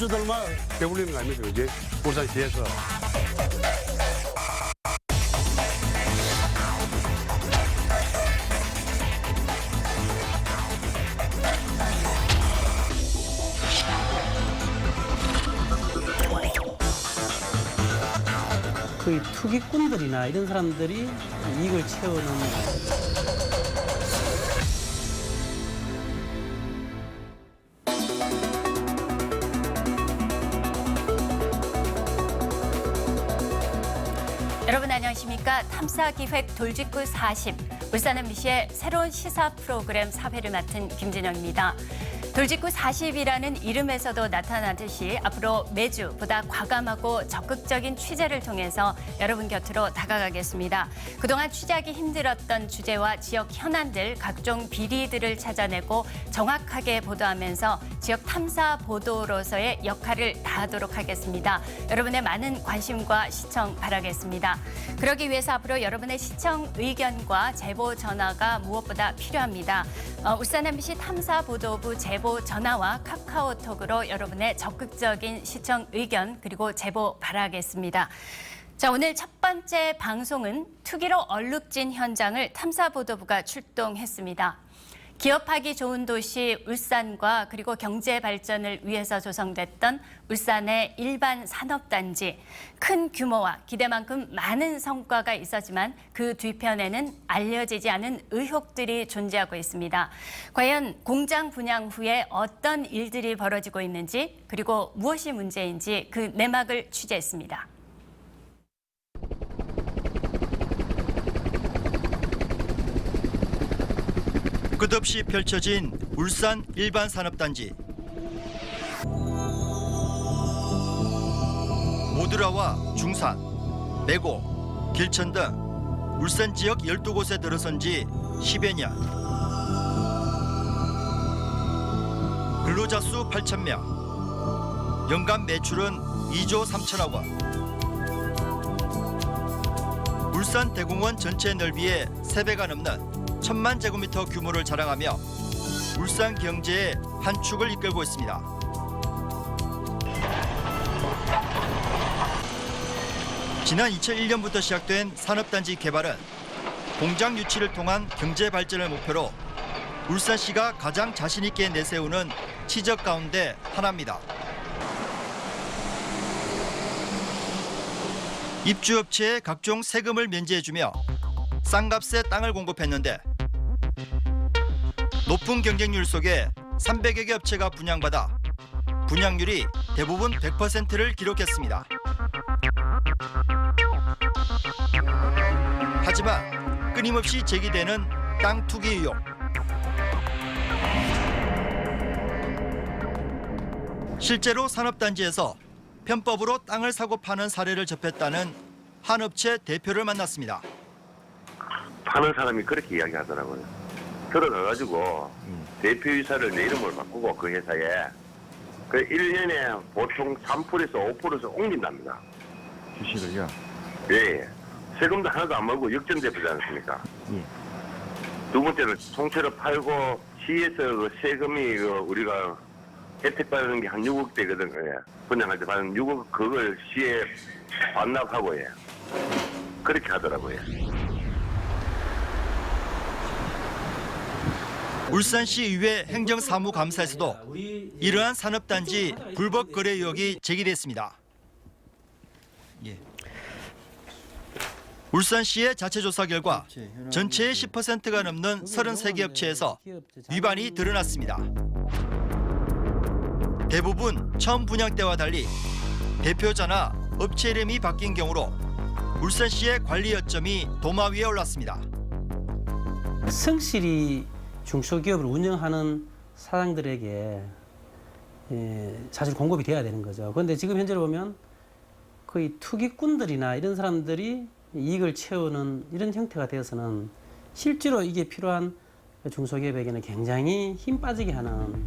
주주들만 배불리는 거 아닙니까, 그지? 울산시에서. 거의 투기꾼들이나 이런 사람들이 이익을 채우는 여러분 안녕하십니까? 탐사기획 돌직구 40, 울산 MBC의 새로운 시사 프로그램 사회를 맡은 김진영입니다. 돌직구 40이라는 이름에서도 나타나듯이 앞으로 매주 보다 과감하고 적극적인 취재를 통해서 여러분 곁으로 다가가겠습니다. 그동안 취재하기 힘들었던 주제와 지역 현안들, 각종 비리들을 찾아내고 정확하게 보도하면서 지역 탐사 보도로서의 역할을 다하도록 하겠습니다. 여러분의 많은 관심과 시청 바라겠습니다. 그러기 위해서 앞으로 여러분의 시청 의견과 제보 전화가 무엇보다 필요합니다. 울산 MBC 탐사보도부 제보 전화와 카카오톡으로 여러분의 적극적인 시청 의견 그리고 제보 바라겠습니다. 자, 오늘 첫 번째 방송은 투기로 얼룩진 현장을 탐사보도부가 출동했습니다. 기업하기 좋은 도시 울산과 그리고 경제 발전을 위해서 조성됐던 울산의 일반 산업단지. 큰 규모와 기대만큼 많은 성과가 있었지만 그 뒤편에는 알려지지 않은 의혹들이 존재하고 있습니다. 과연 공장 분양 후에 어떤 일들이 벌어지고 있는지 그리고 무엇이 문제인지 그 내막을 취재했습니다. 끝없이 펼쳐진 울산 일반 산업단지. 모드라와 중산, 매고, 길천 등 울산 지역 12곳에 들어선 지 10여 년. 근로자 수 8,000명. 연간 매출은 2조 3천억 원. 울산 대공원 전체 넓이의 3배가 넘는 1,000만 제곱미터 규모를 자랑하며 울산 경제의 한 축을 이끌고 있습니다. 지난 2001년부터 시작된 산업단지 개발은 공장 유치를 통한 경제 발전을 목표로 울산시가 가장 자신 있게 내세우는 치적 가운데 하나입니다. 입주업체에 각종 세금을 면제해주며 싼 값에 땅을 공급했는데 높은 경쟁률 속에 300여 개 업체가 분양받아 분양률이 대부분 100%를 기록했습니다. 하지만 끊임없이 제기되는 땅 투기 의혹. 실제로 산업단지에서 편법으로 땅을 사고 파는 사례를 접했다는 한 업체 대표를 만났습니다. 파는 사람이 그렇게 이야기하더라고요. 들어가가지고 대표이사를 내 이름을 바꾸고 그 회사에 그 1년에 보통 3%에서 5%에서 옮긴답니다. 주식을요? 예. 세금도 하나도 안 물고 역전대표지 않습니까? 예. 두 번째는 통째로 팔고 시에서 그 세금이 우리가 혜택 받는 게 한 6억 대거든. 예. 분양할 때 받는 6억 그걸 시에 반납하고 예. 그렇게 하더라고요. 울산시 의회 행정사무감사에서도 이러한 산업단지 불법 거래 의혹이 제기됐습니다. 예. 울산시의 자체조사 결과 전체의 10%가 넘는 33개 업체에서 위반이 드러났습니다. 대부분 처음 분양 때와 달리 대표자나 업체 이름이 바뀐 경우로 울산시의 관리 여점이 도마 위에 올랐습니다. 성실히 중소기업을 운영하는 사장들에게 사실 공급이 돼야 되는 거죠. 그런데 지금 현재로 보면 거의 투기꾼들이나 이런 사람들이 이익을 채우는 이런 형태가 되어서는 실제로 이게 필요한 중소기업에게는 굉장히 힘 빠지게 하는.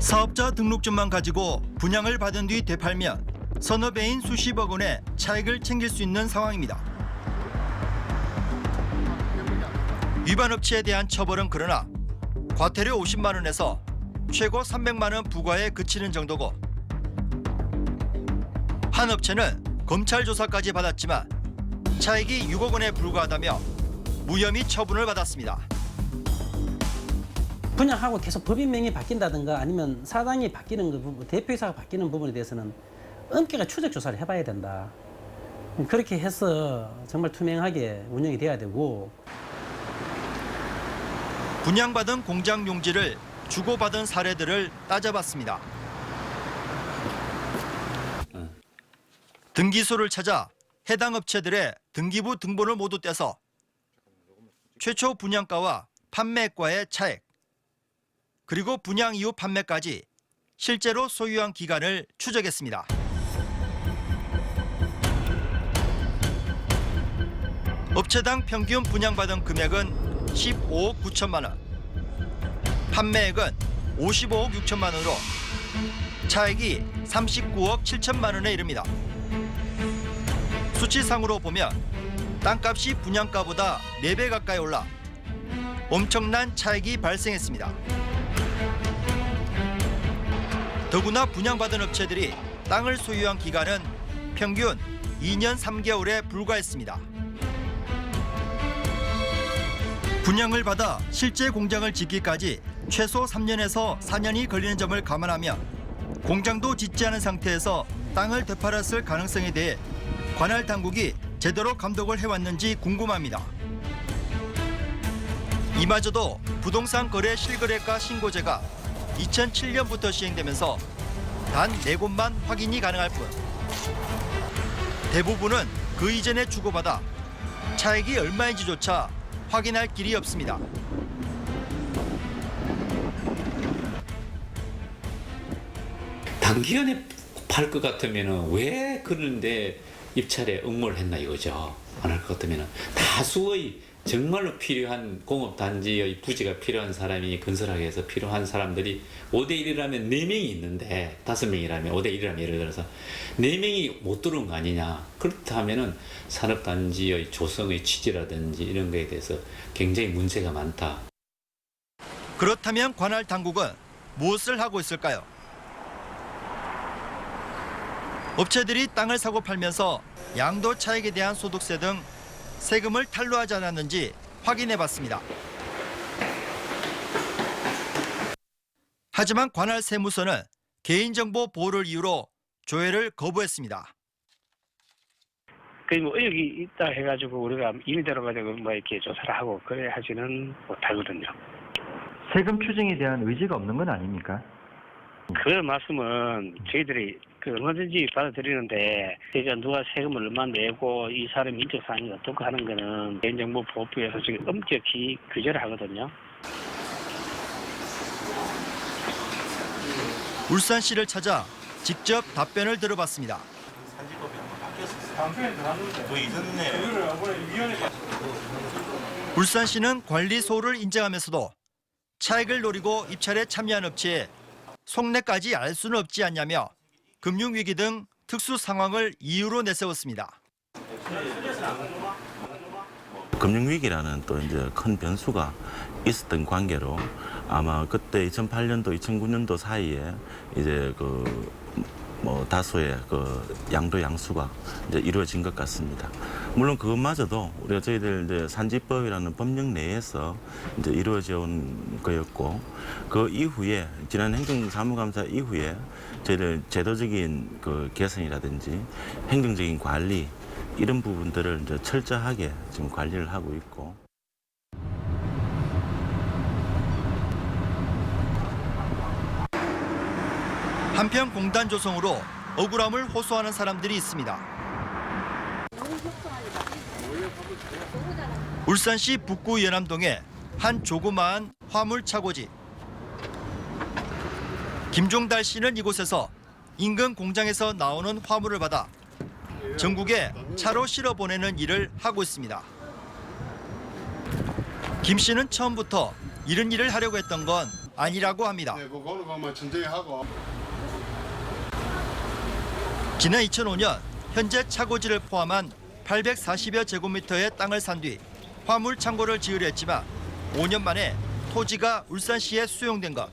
사업자 등록증만 가지고 분양을 받은 뒤 되팔면 서너 배인 수십억 원의 차익을 챙길 수 있는 상황입니다. 위반 업체에 대한 처벌은 그러나 과태료 50만 원에서 최고 300만 원 부과에 그치는 정도고 한 업체는 검찰 조사까지 받았지만 차익이 6억 원에 불과하다며 무혐의 처분을 받았습니다. 분양하고 계속 법인명이 바뀐다든가 아니면 사장이 바뀌는 부분, 대표이사가 바뀌는 부분에 대해서는 엄격한 추적 조사를 해봐야 된다. 그렇게 해서 정말 투명하게 운영이 돼야 되고. 분양받은 공장 용지를 주고받은 사례들을 따져봤습니다. 등기소를 찾아 해당 업체들의 등기부 등본을 모두 떼서 최초 분양가와 판매가의 차액, 그리고 분양 이후 판매까지 실제로 소유한 기간을 추적했습니다. 업체당 평균 분양받은 금액은 15억 9천만 원, 판매액은 55억 6천만 원으로 차액이 39억 7천만 원에 이릅니다. 수치상으로 보면 땅값이 분양가보다 4배 가까이 올라 엄청난 차익이 발생했습니다. 더구나 분양받은 업체들이 땅을 소유한 기간은 평균 2년 3개월에 불과했습니다. 분양을 받아 실제 공장을 짓기까지 최소 3년에서 4년이 걸리는 점을 감안하면 공장도 짓지 않은 상태에서 땅을 되팔았을 가능성에 대해 관할 당국이 제대로 감독을 해왔는지 궁금합니다. 이마저도 부동산 거래 실거래가 신고제가 2007년부터 시행되면서 단 4곳만 확인이 가능할 뿐 대부분은 그 이전에 주고받아 차액이 얼마인지조차 확인할 길이 없습니다. 단기간에 팔 것 같으면 왜 그런데 입찰에 응모를 했나 이거죠. 안 할 것 같으면 다수의 정말로 필요한 공업단지의 부지가 필요한 사람이 건설하기 위해서 필요한 사람들이 5대1이라면 4명이 있는데 5명이라면 5대1이라면 예를 들어서 4명이 못 들어온 거 아니냐. 그렇다면 산업단지의 조성의 취지라든지 이런 거에 대해서 굉장히 문제가 많다. 그렇다면 관할 당국은 무엇을 하고 있을까요? 업체들이 땅을 사고 팔면서 양도 차익에 대한 소득세 등 세금을 탈루하지 않았는지 확인해봤습니다. 하지만 관할 세무서는 개인정보 보호를 이유로 조회를 거부했습니다. 뭐 의혹이 있다 해가지고 우리가 임의대로 가지고 뭐 이렇게 조사를 하고 그래 하지는 못하거든요. 세금 추징에 대한 의지가 없는 건 아닙니까? 그 말씀은 저희들이 얼마든지 받아들이는데 제가 누가 세금을 얼마 내고 이 사람 인적 사항이 어떻고 하는 거는 개인정보보호법에서 지금 엄격히 규제를 하거든요. 울산시를 찾아 직접 답변을 들어봤습니다. 울산시는 관리소를 인정하면서도 차익을 노리고 입찰에 참여한 업체에 속내까지 알 수는 없지 않냐며 금융위기 등 특수 상황을 이유로 내세웠습니다. 금융위기라는 또 이제 큰 변수가 있었던 관계로 아마 그때 2008년도, 2009년도 사이에 이제 다소의 양도 양수가 이제 이루어진 것 같습니다. 물론 그것마저도 우리가 저희들 이제 산지법이라는 법령 내에서 이제 이루어져 온 거였고 그 이후에 지난 행정사무감사 이후에 저희들 제도적인 개선이라든지 행정적인 관리 이런 부분들을 이제 철저하게 지금 관리를 하고 있고. 한편 공단 조성으로 억울함을 호소하는 사람들이 있습니다. 울산시 북구 연암동의 한 조그마한 화물 차고지. 김종달 씨는 이곳에서 인근 공장에서 나오는 화물을 받아 전국에 차로 실어 보내는 일을 하고 있습니다. 김 씨는 처음부터 이런 일을 하려고 했던 건 아니라고 합니다. 지난 2005년 현재 차고지를 포함한 840여 제곱미터의 땅을 산 뒤 화물 창고를 지으려 했지만 5년 만에 토지가 울산시에 수용된 것.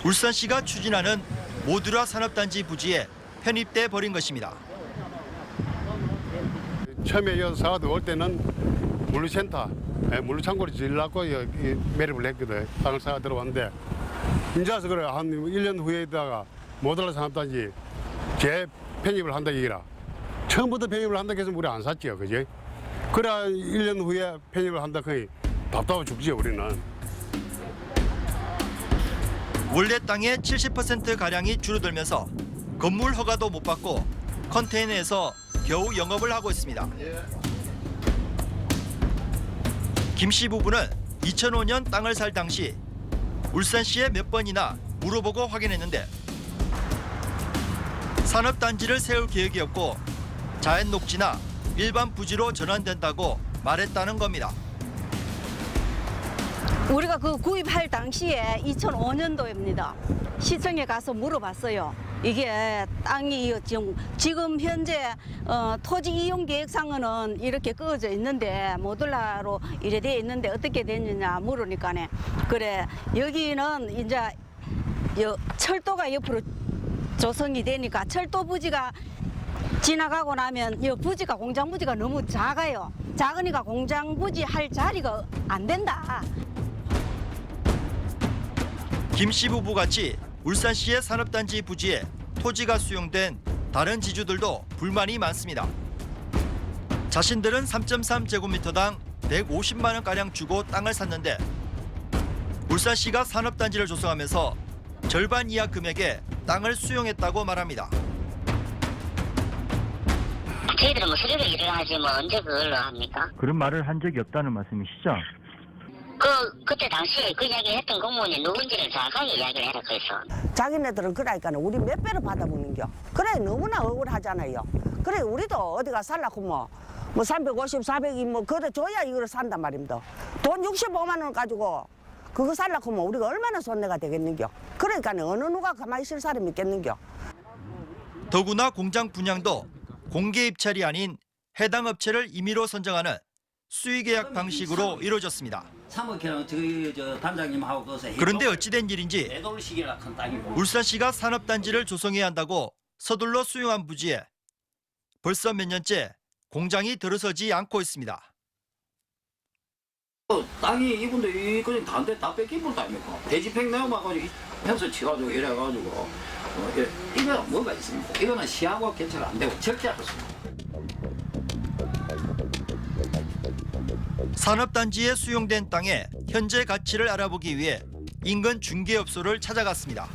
울산시가 추진하는 모듈화 산업단지 부지에 편입돼 버린 것입니다. 처음에 여기 사과도 올 때는 물류센터, 물류창고를 지으려고 여기 매립을 했거든. 땅을 사가 들어왔는데 이제 와서 그래 한 1년 후에다가 모듈화 산업단지 재편입을 한다 얘기라. 처음부터 편입을 한다 해서 우리 안 샀지요, 그지? 그래 1년 후에 편입을 한다 거의 답답해 죽지 우리는. 원래 땅의 70% 가량이 줄어들면서 건물 허가도 못 받고 컨테이너에서 겨우 영업을 하고 있습니다. 김 씨 부부는 2005년 땅을 살 당시 울산시에 몇 번이나 물어보고 확인했는데 산업단지를 세울 계획이었고 자연 녹지나 일반 부지로 전환된다고 말했다는 겁니다. 우리가 그 구입할 당시에 2005년도입니다. 시청에 가서 물어봤어요. 이게 땅이 지금 현재 토지 이용 계획상은 이렇게 꺼져 있는데 모듈라로 이래 돼 있는데 어떻게 됐느냐 물으니까네 그래 여기는 이제 철도가 옆으로 조성이 되니까 철도 부지가 지나가고 나면 이 부지가 공장 부지가 너무 작아요. 작으니까 공장 부지 할 자리가 안 된다. 김 씨 부부 같이 울산시의 산업단지 부지에 토지가 수용된 다른 지주들도 불만이 많습니다. 자신들은 3.3제곱미터당 150만 원가량 주고 땅을 샀는데 울산시가 산업단지를 조성하면서 절반 이하 금액에 땅을 수용했다고 말합니다. 저희들은 뭐 수리를 일어나지 뭐 언제 그걸로 합니까? 그런 말을 한 적이 없다는 말씀이시죠? 그때 당시 그 이야기 했던 공무원이 누군지를 정확하게 이야기를 해라 그랬어. 자기네들은 그러니까 우리 몇 배로 받아먹는겨. 그래 너무나 억울하잖아요. 그래 우리도 어디가 살라고 뭐 350, 400이 뭐 그래 줘야 이거를 산단 말입니다. 돈 65만 원 가지고 그거 살라고 뭐 우리가 얼마나 손해가 되겠는겨. 그러니까 어느 누가 가만히 있을 사람이 있겠는겨. 더구나 공장 분양도 공개 입찰이 아닌 해당 업체를 임의로 선정하는 수의계약 방식으로 이루어졌습니다. 그런데 어찌된 일인지 울산시가 산업단지를 조성해야 한다고 서둘러 수용한 부지에 벌써 몇 년째 공장이 들어서지 않고 있습니다. 땅이 이분들 이거 다 뺏긴 분 아닙니까? 대지평 내어막가지고 펜스 치가지고 이래가지고 이거는 뭐가 있습니까? 이거는 시하고 개체가 안 되고 적재하겠습니다. 산업단지에 수용된 땅의 현재 가치를 알아보기 위해 인근 중개업소를 찾아갔습니다.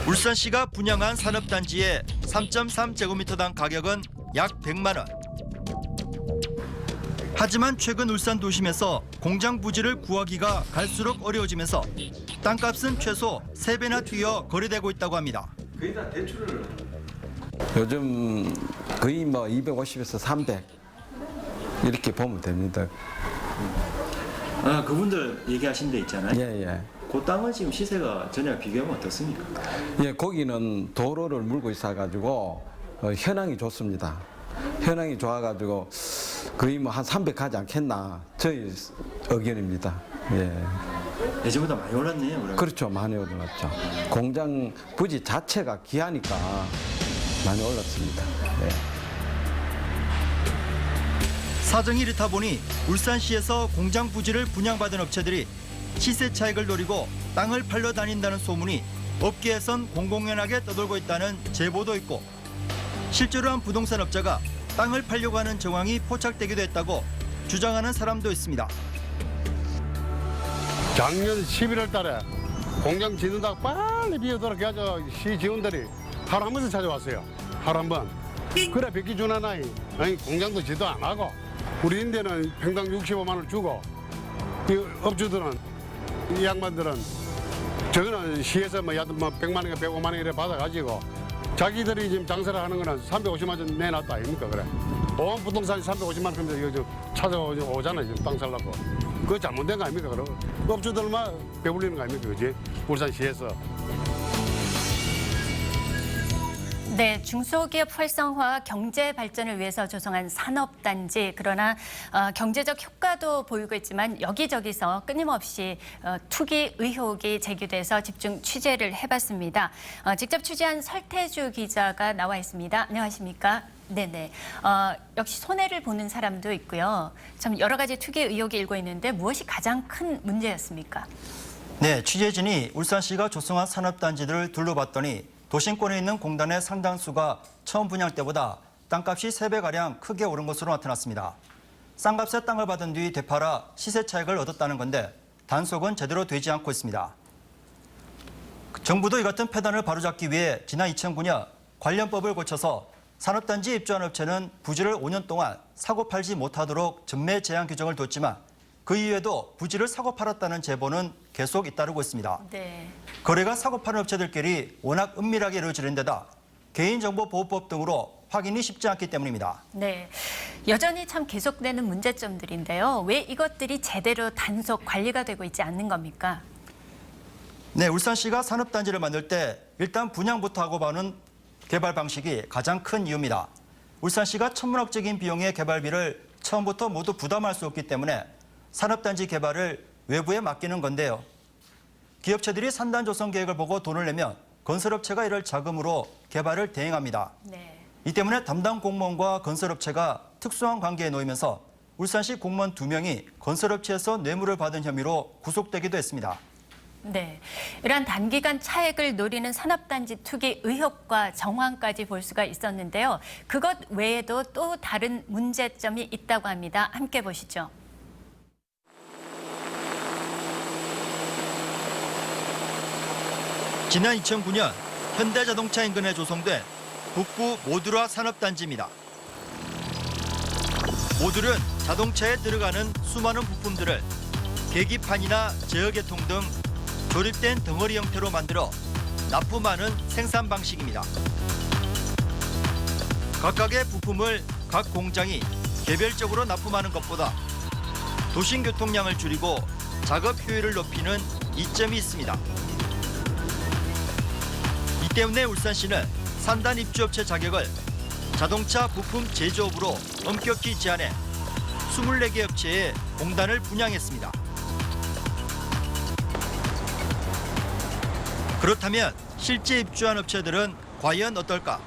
울산시가 분양한 산업단지의 3.3제곱미터당 가격은 약 100만 원. 하지만 최근 울산 도심에서 공장 부지를 구하기가 갈수록 어려워지면서 땅값은 최소 3배나 뛰어 거래되고 있다고 합니다. 거의 다 대출을 요즘 거의 뭐 250에서 300 이렇게 보면 됩니다. 아, 그분들 얘기하신 데 있잖아요. 예. 그 땅은 지금 시세가 전혀 비교하면 어떻습니까? 예, 거기는 도로를 물고 있어가지고 현황이 좋습니다. 현황이 좋아가지고 거의 뭐 한 300 가지 않겠나 저희 의견입니다. 예. 예전보다 많이 올랐네요. 그러면. 그렇죠, 많이 올랐죠. 공장 부지 자체가 귀하니까 많이 올랐습니다. 예. 사정이 이렇다 보니 울산시에서 공장 부지를 분양받은 업체들이 시세 차익을 노리고 땅을 팔러 다닌다는 소문이 업계에선 공공연하게 떠돌고 있다는 제보도 있고 실제로 한 부동산 업자가 땅을 팔려고 하는 정황이 포착되기도 했다고 주장하는 사람도 있습니다. 작년 11월 달에 공장 짓는다고 빨리 비어들어 가지고 시 직원들이 하루 한 번씩 찾아왔어요. 하루 한 번. 그래 뵙기 주나나이 공장도 지도 안 하고 우리 인대는 평당 65만 원을 주고 이 업주들은 이 양반들은 저거는 시에서 뭐 100만 원인가 105만 원 이래 받아가지고 자기들이 지금 장사를 하는 거는 350만 원 내놨다 아닙니까 그래. 보험 부동산이 350만 원 정도 여기 찾아오잖아요 지금 땅 살라고. 그거 잘못된 거 아닙니까 그럼. 업주들만 배불리는 거 아닙니까 그지 울산시에서. 네, 중소기업 활성화 경제 발전을 위해서 조성한 산업단지. 그러나 경제적 효과도 보이고 있지만 여기저기서 끊임없이 투기 의혹이 제기돼서 집중 취재를 해봤습니다. 직접 취재한 설태주 기자가 나와 있습니다. 안녕하십니까? 네네. 역시 손해를 보는 사람도 있고요. 참 여러 가지 투기 의혹이 일고 있는데 무엇이 가장 큰 문제였습니까? 네, 취재진이 울산시가 조성한 산업단지들을 둘러봤더니 도심권에 있는 공단의 상당수가 처음 분양 때보다 땅값이 3배가량 크게 오른 것으로 나타났습니다. 싼 값에 땅을 받은 뒤 되팔아 시세 차익을 얻었다는 건데 단속은 제대로 되지 않고 있습니다. 정부도 이 같은 폐단을 바로잡기 위해 지난 2009년 관련법을 고쳐서 산업단지에 입주한 업체는 부지를 5년 동안 사고 팔지 못하도록 전매 제한 규정을 뒀지만 그 이후에도 부지를 사고 팔았다는 제보는 계속 잇따르고 있습니다. 네. 거래가 사고 파는 업체들끼리 워낙 은밀하게 이루어지는 데다 개인정보보호법 등으로 확인이 쉽지 않기 때문입니다. 네, 여전히 참 계속되는 문제점들인데요. 왜 이것들이 제대로 단속 관리가 되고 있지 않는 겁니까? 네, 울산시가 산업단지를 만들 때 일단 분양부터 하고 봐는 개발 방식이 가장 큰 이유입니다. 울산시가 천문학적인 비용의 개발비를 처음부터 모두 부담할 수 없기 때문에 산업단지 개발을 외부에 맡기는 건데요. 기업체들이 산단 조성 계획을 보고 돈을 내면 건설업체가 이를 자금으로 개발을 대행합니다. 네. 이 때문에 담당 공무원과 건설업체가 특수한 관계에 놓이면서 울산시 공무원 2명이 건설업체에서 뇌물을 받은 혐의로 구속되기도 했습니다. 네, 이러한 단기간 차익을 노리는 산업단지 투기 의혹과 정황까지 볼 수가 있었는데요. 그것 외에도 또 다른 문제점이 있다고 합니다. 함께 보시죠. 지난 2009년 현대자동차 인근에 조성된 북부 모듈화 산업단지입니다. 모듈은 자동차에 들어가는 수많은 부품들을 계기판이나 제어계통 등 조립된 덩어리 형태로 만들어 납품하는 생산 방식입니다. 각각의 부품을 각 공장이 개별적으로 납품하는 것보다 도심 교통량을 줄이고 작업 효율을 높이는 이점이 있습니다. 이 때문에 울산시는 산단 입주업체 자격을 자동차 부품 제조업으로 엄격히 제한해 24개 업체에 공단을 분양했습니다. 그렇다면 실제 입주한 업체들은 과연 어떨까?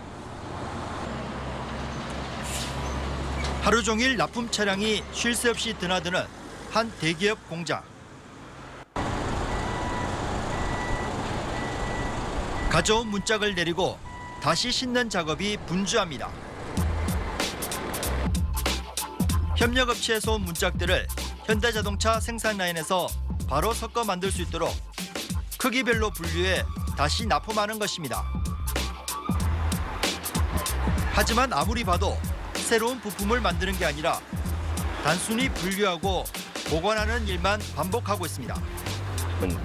하루 종일 납품 차량이 쉴 새 없이 드나드는 한 대기업 공장. 가져온 문짝을 내리고 다시 싣는 작업이 분주합니다. 협력업체에서 온 문짝들을 현대자동차 생산 라인에서 바로 섞어 만들 수 있도록 크기별로 분류해 다시 납품하는 것입니다. 하지만 아무리 봐도 새로운 부품을 만드는 게 아니라 단순히 분류하고 보관하는 일만 반복하고 있습니다.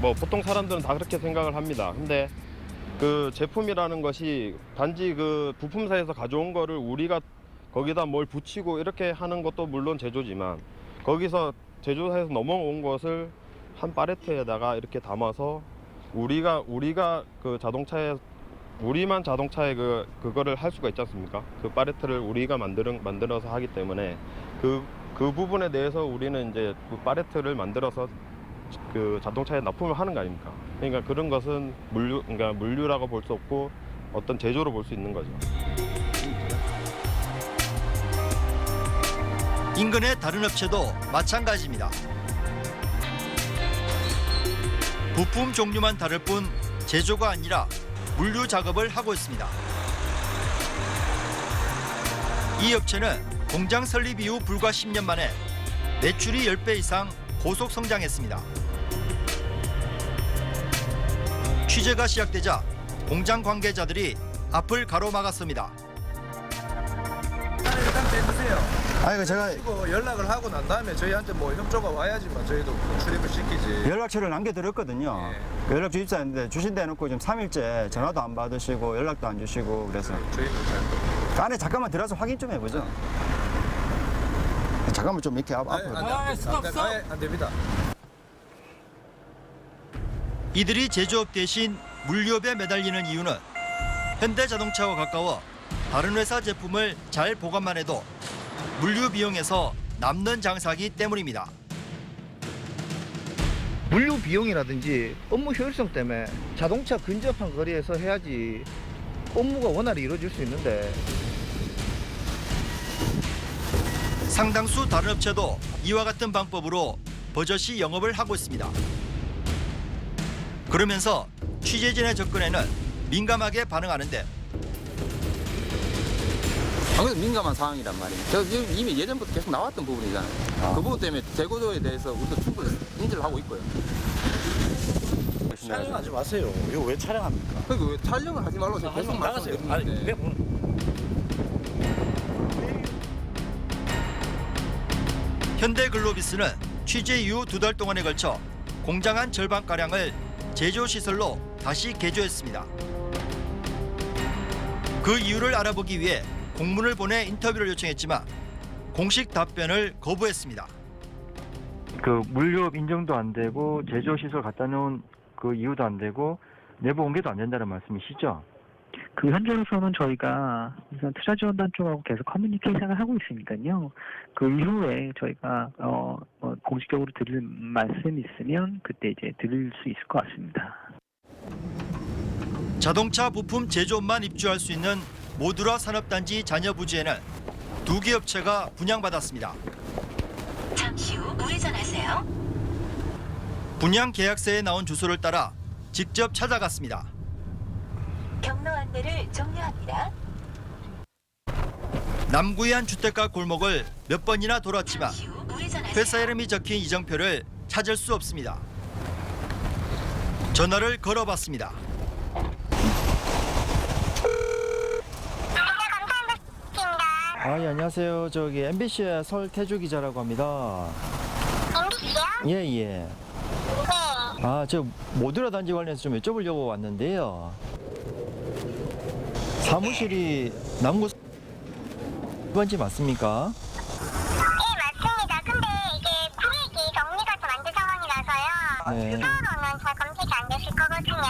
뭐 보통 사람들은 다 그렇게 생각을 합니다. 근데 그 제품이라는 것이 단지 그 부품사에서 가져온 거를 우리가 거기다 뭘 붙이고 이렇게 하는 것도 물론 제조지만 거기서 제조사에서 넘어온 것을 한 팔레트에다가 이렇게 담아서 우리가 그 자동차에 우리만 자동차에 그거를 할 수가 있지 않습니까? 그 팔레트를 우리가 만들어서 하기 때문에 그 부분에 대해서 우리는 이제 그 팔레트를 만들어서 그 자동차에 납품을 하는 거 아닙니까? 그러니까 그런 것은 물류라고 볼 수 없고 어떤 제조로 볼 수 있는 거죠. 인근의 다른 업체도 마찬가지입니다. 부품 종류만 다를 뿐 제조가 아니라 물류 작업을 하고 있습니다. 이 업체는 공장 설립 이후 불과 10년 만에 매출이 10배 이상 고속 성장했습니다. 취재가 시작되자 공장 관계자들이 앞을 가로막았습니다. 일단 빼주세요. 아니 제가 연락을 하고 난 다음에 저희한테 뭐 협조가 와야지만 저희도 출입을 시키지. 연락처를 남겨드렸거든요. 연락 주입사였는데 주신다 해놓고 지금 3일째 전화도 안 받으시고 연락도 안 주시고 그래서 저희는 잘. 안에 잠깐만 들어서 확인 좀 해보죠. 잠깐만 좀 이렇게 앞으로. 안 됩니다. 이들이 제조업 대신 물류업에 매달리는 이유는 현대자동차와 가까워 다른 회사 제품을 잘 보관만 해도 물류 비용에서 남는 장사기 때문입니다. 물류 비용이라든지 업무 효율성 때문에 자동차 근접한 거리에서 해야지 업무가 원활히 이루어질 수 있는데 상당수 다른 업체도 이와 같은 방법으로 버젓이 영업을 하고 있습니다. 그러면서 취재진의 접근에는 민감하게 반응하는데 아무래도 민감한 상황이란 말이에요. 저 이미 예전부터 계속 나왔던 부분이잖아요. 그 부분 때문에 재고도에 대해서 우리도 충분히 인지를 하고 있고요. 촬영하지 마세요. 이거 왜 촬영합니까? 그러니까 왜 촬영을 하지 말라고 제가 계속 말씀드리는데. 현대글로비스는 취재 이후 2달 동안에 걸쳐 공장 한 절반가량을 제조시설로 다시 개조했습니다. 그 이유를 알아보기 위해 공문을 보내 인터뷰를 요청했지만 공식 답변을 거부했습니다. 그 물류업 인정도 안 되고 제조시설 갖다 놓은 그 이유도 안 되고 내부 공개도 안 된다는 말씀이시죠? 그 현재로서는 저희가 우선 투자지원단 쪽하고 계속 커뮤니케이션을 하고 있으니까요. 그 이후에 저희가 공식적으로 드릴 말씀이 있으면 그때 이제 드릴 수 있을 것 같습니다. 자동차 부품 제조업만 입주할 수 있는 모두라 산업단지 잔여 부지에는 2개 업체가 분양받았습니다. 잠시 후 우회전하세요. 분양 계약서에 나온 주소를 따라 직접 찾아갔습니다. 경로 안내를 종료합니다. 남구의 한 주택가 골목을 몇 번이나 돌았지만 회사 이름이 적힌 이정표를 찾을 수 없습니다. 전화를 걸어봤습니다. 예, 안녕하세요. 저기 MBC의 설태주 기자라고 합니다. MBC요? 예. 네. 저 모듈라 단지 관련해서 좀 여쭤보려고 왔는데요. 사무실이 남구 번지 맞습니까? 네, 맞습니다. 근데 이게 구획이 정리가 좀 안 된 상황이라서요. 네. 수로는 잘 검색이 안 되실 거거든요.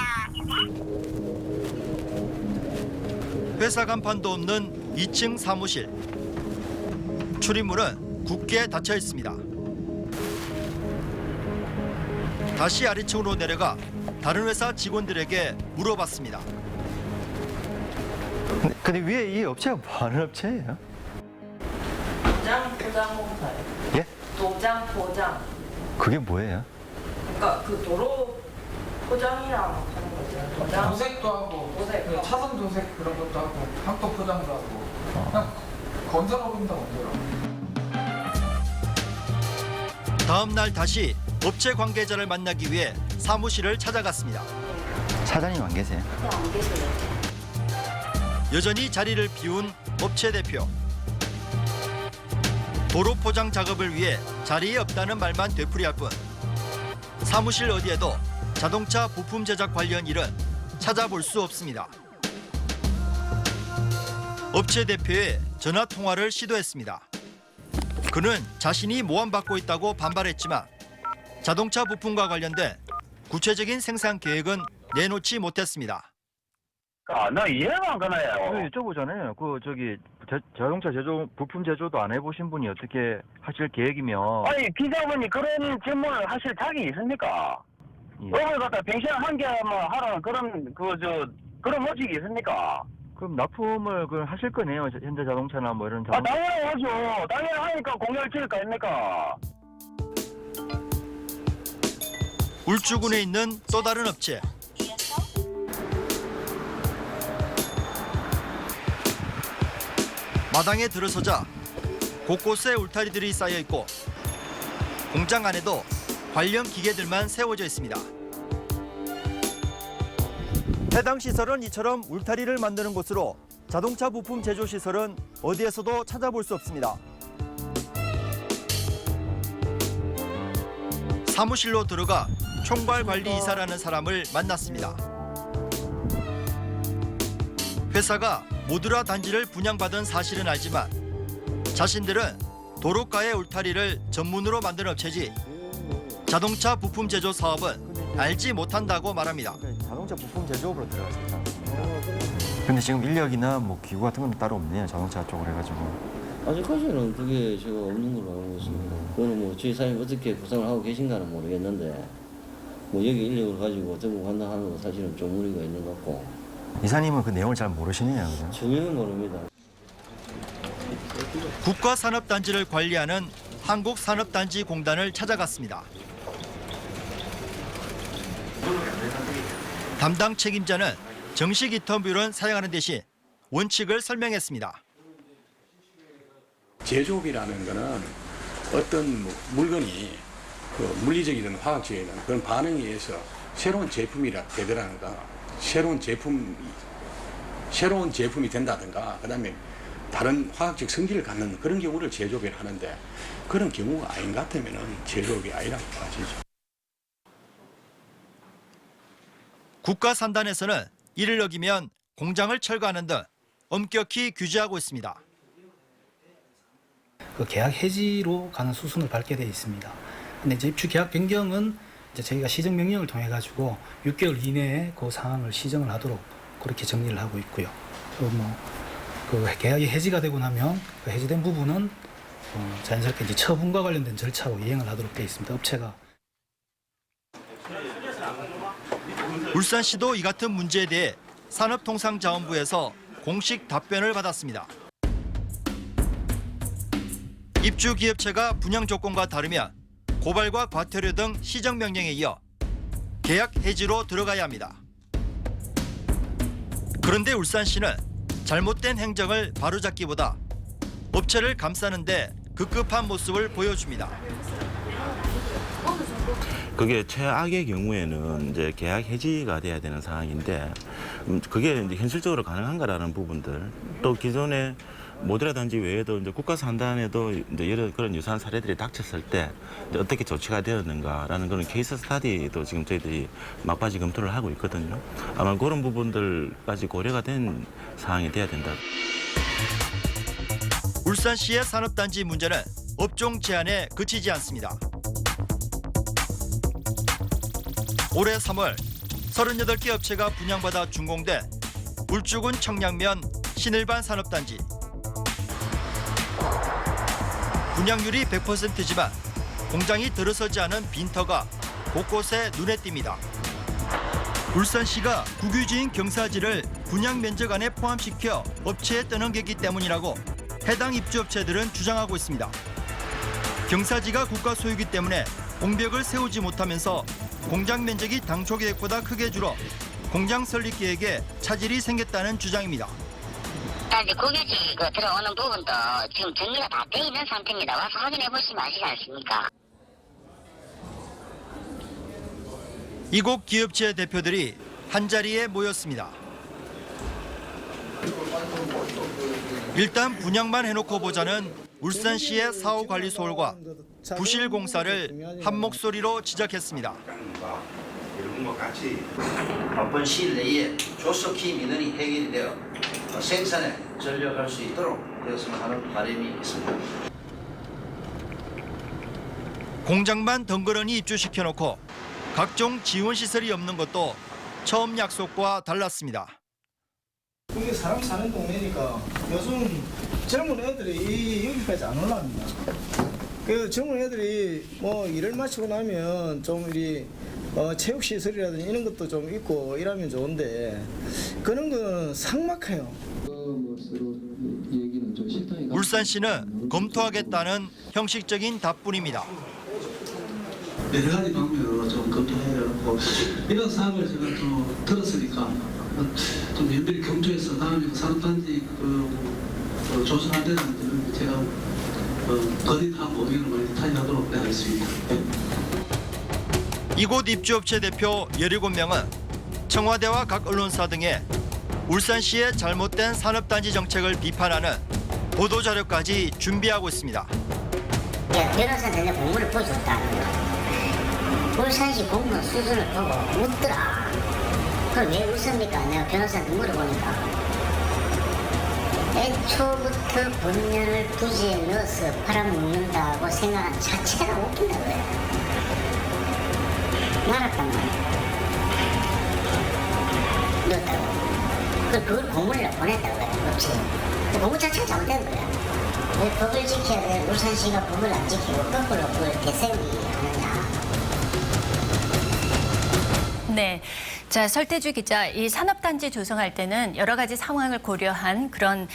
회사 간판도 없는 2층 사무실. 출입문은 굳게 닫혀 있습니다. 다시 아래층으로 내려가 다른 회사 직원들에게 물어봤습니다. 근데 위에 이 업체가 뭐 하는 업체예요? 도장 포장 공사예요. 예? 도장 포장. 그게 뭐예요? 그러니까 그 도로 포장이랑 하는 거죠. 도장. 도색도 하고, 도색. 그 차선 도색 그런 것도 하고, 항도 포장도 하고, 그냥 건설업입니다, 건설업. 다음 날 다시 업체 관계자를 만나기 위해 사무실을 찾아갔습니다. 사장님 안 계세요? 네, 안 계세요. 여전히 자리를 비운 업체 대표. 도로 포장 작업을 위해 자리에 없다는 말만 되풀이할 뿐 사무실 어디에도 자동차 부품 제작 관련 일은 찾아볼 수 없습니다. 업체 대표의 전화 통화를 시도했습니다. 그는 자신이 모함받고 있다고 반발했지만 자동차 부품과 관련된 구체적인 생산 계획은 내놓지 못했습니다. 나 이해가 안 가나요? 여쭤보잖아요. 자동차 제조 부품 제조도 안 해보신 분이 어떻게 하실 계획이면? 아니 기자분이 그런 질문을 하실 자격이 있습니까? 그걸 갖다 뱅시한 개만 하라는 그런 로직이 있습니까? 그럼 납품을 하실 거네요. 현대자동차나 뭐 이런 자동차. 당연히 하죠. 당연히 하니까 공약을 찍을 거 아닙니까? 울주군에 있는 또 다른 업체. 마당에 들어서자 곳곳에 울타리들이 쌓여 있고 공장 안에도 관련 기계들만 세워져 있습니다. 해당 시설은 이처럼 울타리를 만드는 곳으로 자동차 부품 제조 시설은 어디에서도 찾아볼 수 없습니다. 사무실로 들어가 총괄관리이사라는 사람을 만났습니다. 회사가 모듈라 단지를 분양받은 사실은 알지만 자신들은 도로가의 울타리를 전문으로 만든 업체지 자동차 부품 제조 사업은 알지 못한다고 말합니다. 자동차 부품 제조업으로 들어가셨다. 근데 지금 인력이나 뭐 기구 같은 건 따로 없네요. 자동차 쪽으로 해가지고. 아직까지는 그게 제가 없는 걸로 알고 있습니다. 그거는 뭐 저희 사장님 어떻게 구상을 하고 계신가는 모르겠는데 뭐 여기 인력을 가지고 전국 한다하는 건 사실은 좀 무리가 있는 것 같고. 이사님은 그 내용을 잘 모르시네요. 그죠? 전혀 모릅니다. 국가산업단지를 관리하는 한국산업단지공단을 찾아갔습니다. 담당 책임자는 정식 인터뷰를 사용하는 대신 원칙을 설명했습니다. 제조업이라는 거는 어떤 물건이 그 물리적이든 화학적이든 그런 반응에 의해서 새로운 제품이라 되더라든가 새로운 제품이 된다든가 그다음에 다른 화학적 성질을 갖는 그런 경우를 제조업이라 하는데 그런 경우가 아닌 것 같으면 제조업이 아니라고 봐지죠. 국가산단에서는 이를 어기면 공장을 철거하는 등 엄격히 규제하고 있습니다. 그 계약 해지로 가는 수순을 밟게 되어 있습니다. 근데 이제 입주 계약 변경은 이제 저희가 시정 명령을 통해 가지고 6개월 이내에 그 상황을 시정을 하도록 그렇게 정리를 하고 있고요. 그 계약이 해지가 되고 나면 그 해지된 부분은 자연스럽게 이제 처분과 관련된 절차로 이행을 하도록 되어 있습니다. 업체가. 울산시도 이 같은 문제에 대해 산업통상자원부에서 공식 답변을 받았습니다. 입주 기업체가 분양 조건과 다르면 고발과 과태료 등 시정명령에 이어 계약 해지로 들어가야 합니다. 그런데 울산시는 잘못된 행정을 바로잡기보다 업체를 감싸는 데 급급한 모습을 보여줍니다. 그게 최악의 경우에는 이제 계약 해지가 돼야 되는 상황인데 그게 이제 현실적으로 가능한가라는 부분들 또 기존의 모듈라 단지 외에도 이제 국가산단에도 이제 여러 그런 유사한 사례들이 닥쳤을 때 이제 어떻게 조치가 되었는가라는 그런 케이스 스터디도 지금 저희들이 막바지 검토를 하고 있거든요. 아마 그런 부분들까지 고려가 된 상황이 돼야 된다. 울산시의 산업단지 문제는 업종 제한에 그치지 않습니다. 올해 3월 38개 업체가 분양받아 준공된 울주군 청량면 신일반 산업단지. 분양률이 100%지만 공장이 들어서지 않은 빈터가 곳곳에 눈에 띕니다. 울산시가 국유지인 경사지를 분양 면적 안에 포함시켜 업체에 떠넘겼기 때문이라고 해당 입주업체들은 주장하고 있습니다. 경사지가 국가 소유이기 때문에 공벽을 세우지 못하면서 공장 면적이 당초 계획보다 크게 줄어 공장 설립 계획에 차질이 생겼다는 주장입니다. 이제 국유지 들어오는 부분도 지금 정리가 다 돼 있는 상태입니다. 와서 확인해 보시면 아시지 않습니까? 이곳 기업체 대표들이 한자리에 모였습니다. 일단 분양만 해놓고 보자는 울산시의 사후관리소홀과 부실공사를 한 목소리로 지적했습니다. 바쁜 시일 내에 조속히 민원이 해결이 되어 생산에 전력할 수 있도록 되었으면 하는 바람이 있습니다. 공장만 덩그러니 입주시켜놓고 각종 지원시설이 없는 것도 처음 약속과 달랐습니다. 이게 사람 사는 동네니까 요즘 젊은 애들이 여기까지 안 올라옵니다. 그래서 젊은 애들이 뭐 일을 마치고 나면 좀 이리 체육시설이라든지 이런 것도 좀 있고 이러면 좋은데 그런 거는 삭막해요. 울산시는 검토하겠다는 형식적인 답뿐입니다. 여러 가지 방면으로 좀 검토해갖고 이런 사항을 제가 좀 들었으니까 좀 연들이 경조해서 다음에 산업단지 조성할 때는 제가 건의하고 의견을 많이 타진하도록 하겠습니다. 이곳 입주업체 대표 17명은 청와대와 각 언론사 등에 울산시의 잘못된 산업단지 정책을 비판하는 보도자료까지 준비하고 있습니다. 변호사한테 공문을 보여줬다. 울산시 공무원 수준을 보고 묻더라. 그걸 왜 웃습니까? 내가 변호사한테 물어보니까 애초부터 본연을 부지에 넣어서 팔아먹는다고 생각한 자체가 웃긴다고 해. 말았단 말이야. 넣었다고. 그걸 공문을 보냈다고 그래, 업체에. 공문 자체가 잘못된 거야. 왜 법을 지켜야 돼? 울산시가 법을 안 지키고 거꾸로 그걸 대세우기 하느냐. 네. 자, 설태주 기자, 이 산업단지 조성할 때는 여러 가지 상황을 고려한 그런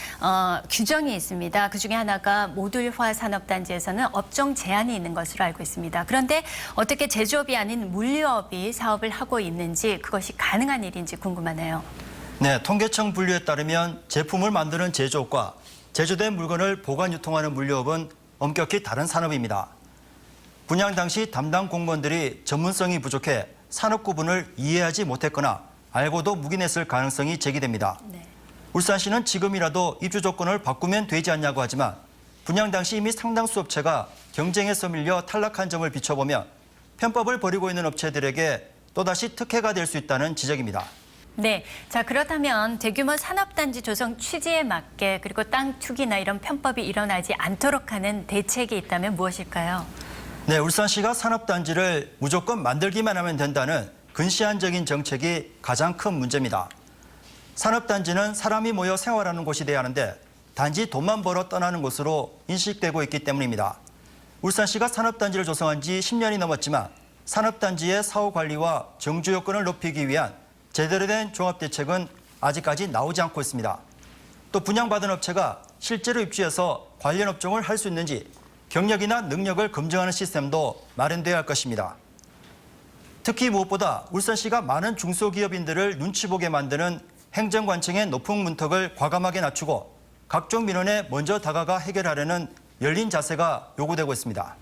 규정이 있습니다. 그중에 하나가 모듈화 산업단지에서는 업종 제한이 있는 것으로 알고 있습니다. 그런데 어떻게 제조업이 아닌 물류업이 사업을 하고 있는지 그것이 가능한 일인지 궁금하네요. 네, 통계청 분류에 따르면 제품을 만드는 제조업과 제조된 물건을 보관 유통하는 물류업은 엄격히 다른 산업입니다. 분양 당시 담당 공무원들이 전문성이 부족해 산업 구분을 이해하지 못했거나 알고도 묵인했을 가능성이 제기됩니다. 네. 울산시는 지금이라도 입주 조건을 바꾸면 되지 않냐고 하지만 분양 당시 이미 상당수 업체가 경쟁에서 밀려 탈락한 점을 비춰보면 편법을 벌이고 있는 업체들에게 또다시 특혜가 될 수 있다는 지적입니다. 네. 자, 그렇다면 대규모 산업단지 조성 취지에 맞게 그리고 땅 투기나 이런 편법이 일어나지 않도록 하는 대책이 있다면 무엇일까요? 네, 울산시가 산업단지를 무조건 만들기만 하면 된다는 근시안적인 정책이 가장 큰 문제입니다. 산업단지는 사람이 모여 생활하는 곳이 돼야 하는데 단지 돈만 벌어 떠나는 곳으로 인식되고 있기 때문입니다. 울산시가 산업단지를 조성한 지 10년이 넘었지만 산업단지의 사후 관리와 정주 여건을 높이기 위한 제대로 된 종합대책은 아직까지 나오지 않고 있습니다. 또 분양받은 업체가 실제로 입주해서 관련 업종을 할 수 있는지 경력이나 능력을 검증하는 시스템도 마련돼야 할 것입니다. 특히 무엇보다 울산시가 많은 중소기업인들을 눈치 보게 만드는 행정관청의 높은 문턱을 과감하게 낮추고 각종 민원에 먼저 다가가 해결하려는 열린 자세가 요구되고 있습니다.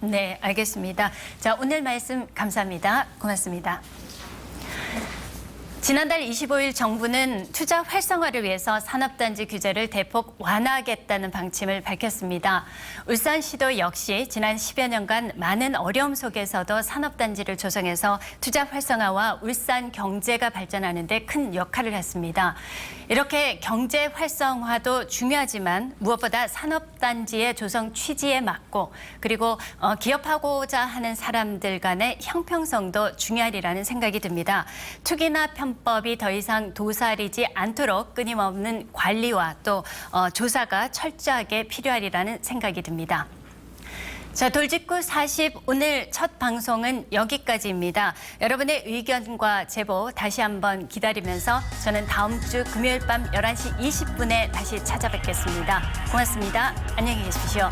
네, 알겠습니다. 자, 오늘 말씀 감사합니다. 고맙습니다. 지난달 25일 정부는 투자 활성화를 위해서 산업단지 규제를 대폭 완화하겠다는 방침을 밝혔습니다. 울산시도 역시 지난 10여 년간 많은 어려움 속에서도 산업단지를 조성해서 투자 활성화와 울산 경제가 발전하는 데 큰 역할을 했습니다. 이렇게 경제 활성화도 중요하지만 무엇보다 산업단지의 조성 취지에 맞고 그리고 기업하고자 하는 사람들 간의 형평성도 중요하리라는 생각이 듭니다. 투기나 편법이 더 이상 도사리지 않도록 끊임없는 관리와 또 조사가 철저하게 필요하리라는 생각이 듭니다. 자, 돌직구 40 오늘 첫 방송은 여기까지입니다. 여러분의 의견과 제보 다시 한번 기다리면서 저는 다음 주 금요일 밤 11시 20분에 다시 찾아뵙겠습니다. 고맙습니다. 안녕히 계십시오.